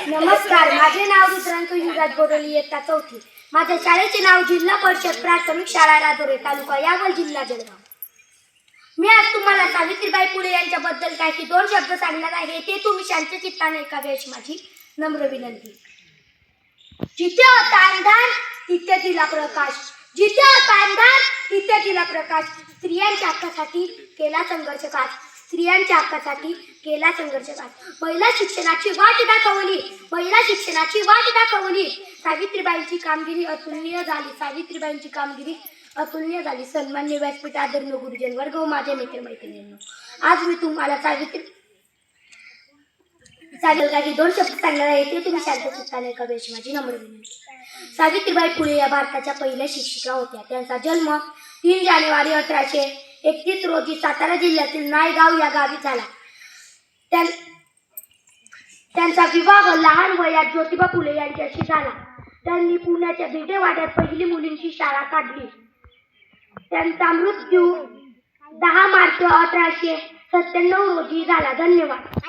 नमस्कार, माझे नाव रुद्रांक युवराज बोडोली, इयत्ता चौथी. माझ्या शाळेचे नाव जिल्हा परिषद प्राथमिक शाळा राजुरी, तालुका यावल, जिल्हा जळगाव. मी आज तुम्हाला सावित्रीबाई फुले यांच्याबद्दल काही दोन शब्द सांगणार आहे. ते तुम्ही शांत चित्ताने ऐकावे अशी माझी नम्र विनंती. जिथे होता अंधार तिथे दिला प्रकाश, जिथे होता अंधार तिथे दिला प्रकाश. स्त्रियांच्या हक्कासाठी केला संघर्ष काळ, स्त्रियांच्या हक्कासाठी केला संघर्ष काळ. महिला शिक्षणाची वाट दाखवली, महिला शिक्षणाची वाट दाखवली. सावित्रीबाईंची कामगिरी अतुलनीय झाली, सावित्रीबाईंची कामगिरी अतुलनीय झाली. सन्मान्य व्यासपीठ, आदरणीय गुरुजन वर्ग व माझे मित्रमैत्रिणींनो, आज मी तुम्हाला काही दोन शब्द सांगणार आहे. ते तुम्ही शांत चित्ताने ऐकावे अशी माझी नम्र विनंती. सावित्रीबाई फुले या भारताच्या पहिल्या शिक्षिका होत्या. त्यांचा जन्म 3 जानेवारी 1831 रोजी सातारा जिल्ह्यातील नायगाव या गावी झाला. त्यांचा विवाह लहान वयात ज्योतिबा फुले यांच्याशी झाला. त्यांनी पुण्याच्या भिडेवाड्यात पहिली मुलींची शाळा काढली. त्यांचा मृत्यू 10 मार्च 1897 रोजी झाला. धन्यवाद.